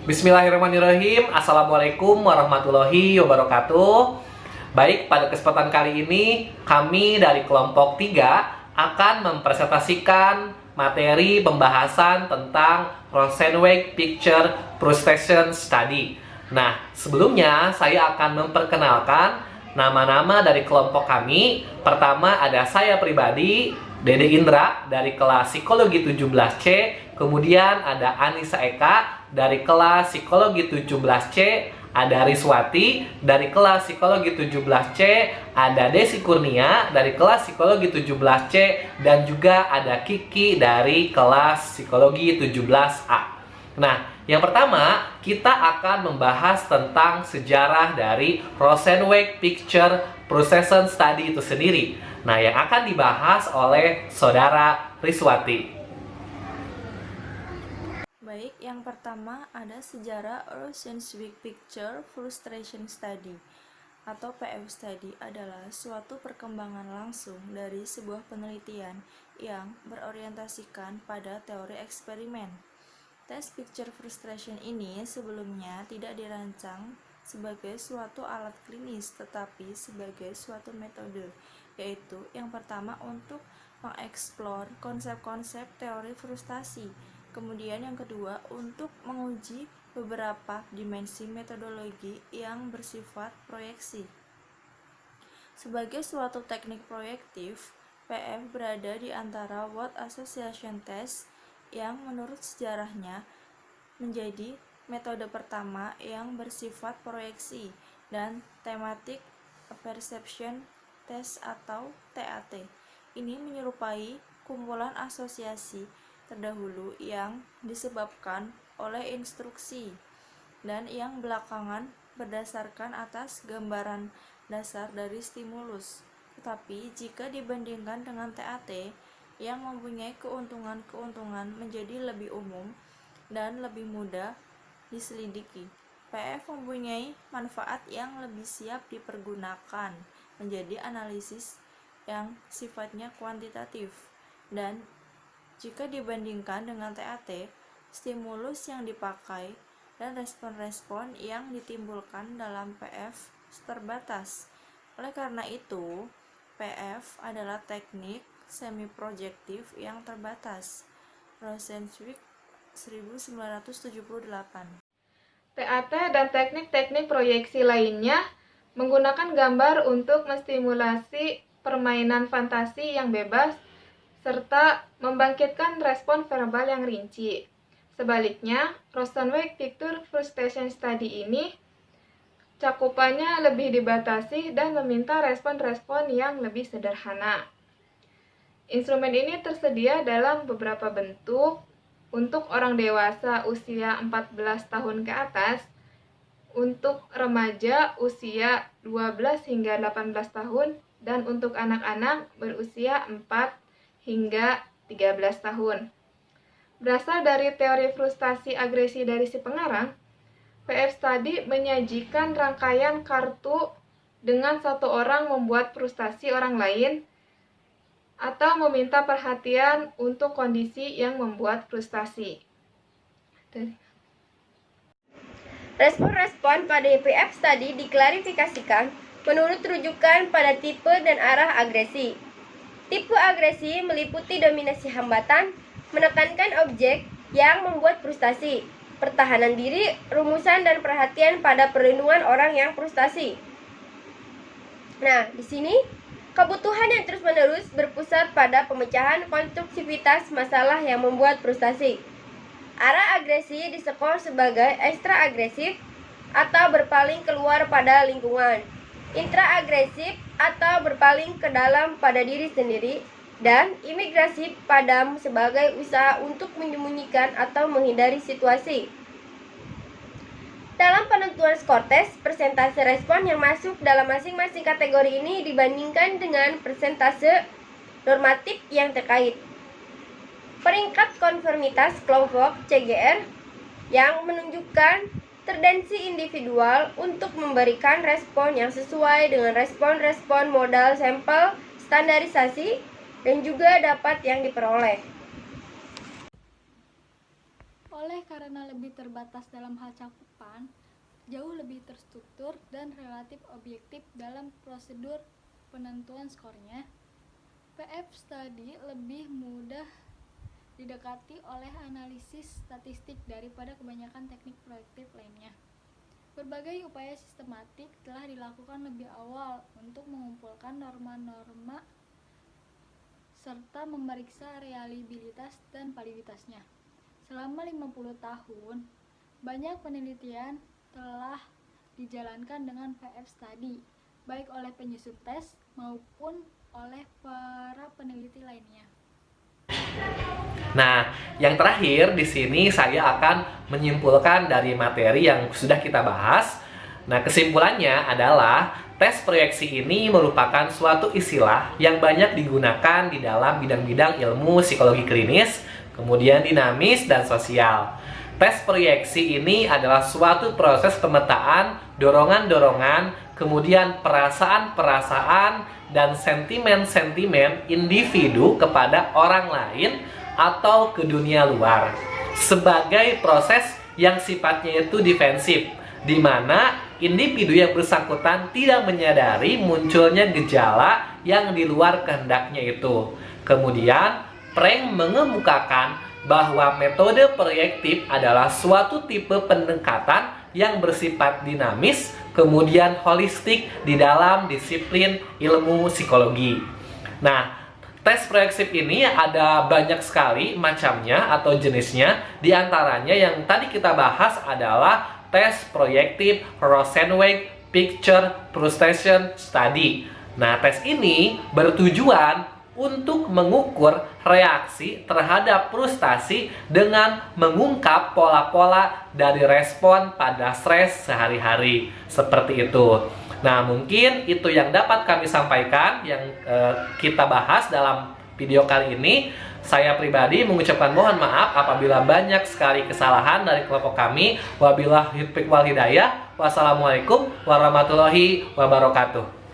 Bismillahirrahmanirrahim. Assalamualaikum warahmatullahi wabarakatuh. Baik, pada kesempatan kali ini kami dari kelompok 3 akan mempresentasikan materi pembahasan tentang Rosenweg Picture Frustration Study. Nah, sebelumnya saya akan memperkenalkan nama-nama dari kelompok kami. Pertama ada saya pribadi, Dede Indra dari kelas Psikologi 17C. Kemudian ada Anissa Eka dari kelas Psikologi 17C, ada Riswati dari kelas Psikologi 17C, ada Desi Kurnia dari kelas Psikologi 17C, dan juga ada Kiki dari kelas Psikologi 17A. Nah, yang pertama kita akan membahas tentang sejarah dari Rosenweg Picture Procession Study itu sendiri. Nah, yang akan dibahas oleh Saudara Riswati. Baik, yang pertama ada sejarah Rosenweg Picture Frustration Study atau PF Study adalah suatu perkembangan langsung dari sebuah penelitian yang berorientasikan pada teori eksperimen. Tes picture frustration ini sebelumnya tidak dirancang sebagai suatu alat klinis tetapi sebagai suatu metode, yaitu yang pertama untuk mengeksplor konsep-konsep teori frustasi. Kemudian yang kedua, untuk menguji beberapa dimensi metodologi yang bersifat proyeksi. Sebagai suatu teknik proyektif, PF berada di antara word association test yang menurut sejarahnya menjadi metode pertama yang bersifat proyeksi dan thematic perception test atau TAT. Ini menyerupai kumpulan asosiasi terdahulu yang disebabkan oleh instruksi dan yang belakangan berdasarkan atas gambaran dasar dari stimulus. Tetapi jika dibandingkan dengan TAT yang mempunyai keuntungan-keuntungan menjadi lebih umum dan lebih mudah diselidiki, PF mempunyai manfaat yang lebih siap dipergunakan menjadi analisis yang sifatnya kuantitatif. Dan jika dibandingkan dengan TAT, stimulus yang dipakai dan respon-respon yang ditimbulkan dalam PF terbatas. Oleh karena itu, PF adalah teknik semi-projektif yang terbatas. Rosenweg 1978. TAT dan teknik-teknik proyeksi lainnya menggunakan gambar untuk menstimulasi permainan fantasi yang bebas serta membangkitkan respon verbal yang rinci. Sebaliknya, Rosenweg Picture Frustration Study ini cakupannya lebih dibatasi dan meminta respon-respon yang lebih sederhana. Instrumen ini tersedia dalam beberapa bentuk untuk orang dewasa usia 14 tahun ke atas, untuk remaja usia 12 hingga 18 tahun, dan untuk anak-anak berusia 4 hingga 13 tahun. Berasal dari teori frustasi agresi dari si pengarang, PF Study menyajikan rangkaian kartu dengan satu orang membuat frustasi orang lain atau meminta perhatian untuk kondisi yang membuat frustasi. Respon-respon pada PF Study diklarifikasikan menurut rujukan pada tipe dan arah agresi. Tipe agresi meliputi dominasi hambatan, menekankan objek yang membuat frustasi, pertahanan diri, rumusan dan perhatian pada perlindungan orang yang frustasi. Nah, di sini kebutuhan yang terus-menerus berpusat pada pemecahan konstruktivitas masalah yang membuat frustasi. Arah agresi diskor sebagai ekstra agresif atau berpaling keluar pada lingkungan, intraagresif atau berpaling ke dalam pada diri sendiri, dan imigrasi padam sebagai usaha untuk menyembunyikan atau menghindari situasi. Dalam penentuan skor tes, persentase respon yang masuk dalam masing-masing kategori ini dibandingkan dengan persentase normatif yang terkait. Peringkat konformitas kelompok CGR yang menunjukkan tendensi individual untuk memberikan respon yang sesuai dengan respon-respon modal sampel standarisasi dan juga dapat yang diperoleh. karena lebih terbatas dalam hal cakupan, jauh lebih terstruktur dan relatif objektif dalam prosedur penentuan skornya, PF Study lebih mudah didekati oleh analisis statistik daripada kebanyakan teknik proyektif lainnya. Berbagai upaya sistematik telah dilakukan lebih awal untuk mengumpulkan norma-norma serta memeriksa reliabilitas dan validitasnya. Selama 50 tahun, banyak penelitian telah dijalankan dengan PF Study, baik oleh penyusun tes maupun oleh para peneliti lainnya. Nah, yang terakhir di sini saya akan menyimpulkan dari materi yang sudah kita bahas. Nah, kesimpulannya adalah tes proyeksi ini merupakan suatu istilah yang banyak digunakan di dalam bidang-bidang ilmu psikologi klinis, kemudian dinamis dan sosial. Tes proyeksi ini adalah suatu proses pemetaan dorongan-dorongan, kemudian perasaan-perasaan dan sentimen-sentimen individu kepada orang lain atau ke dunia luar sebagai proses yang sifatnya itu defensif, di mana individu yang bersangkutan tidak menyadari munculnya gejala yang di luar kehendaknya itu. Kemudian, Frank mengemukakan bahwa metode proyektif adalah suatu tipe pendekatan yang bersifat dinamis, kemudian holistik di dalam disiplin ilmu psikologi. Nah, tes proyektif ini ada banyak sekali macamnya atau jenisnya. Di antaranya yang tadi kita bahas adalah tes proyektif Rosenzweig Picture Frustration Study. Nah, tes ini bertujuan untuk mengukur reaksi terhadap frustasi dengan mengungkap pola-pola dari respon pada stres sehari-hari. Seperti itu. Nah, mungkin itu yang dapat kami sampaikan, yang kita bahas dalam video kali ini. Saya pribadi mengucapkan mohon maaf apabila banyak sekali kesalahan dari kelompok kami. Wabillahi taufiq wal hidayah. Wassalamualaikum warahmatullahi wabarakatuh.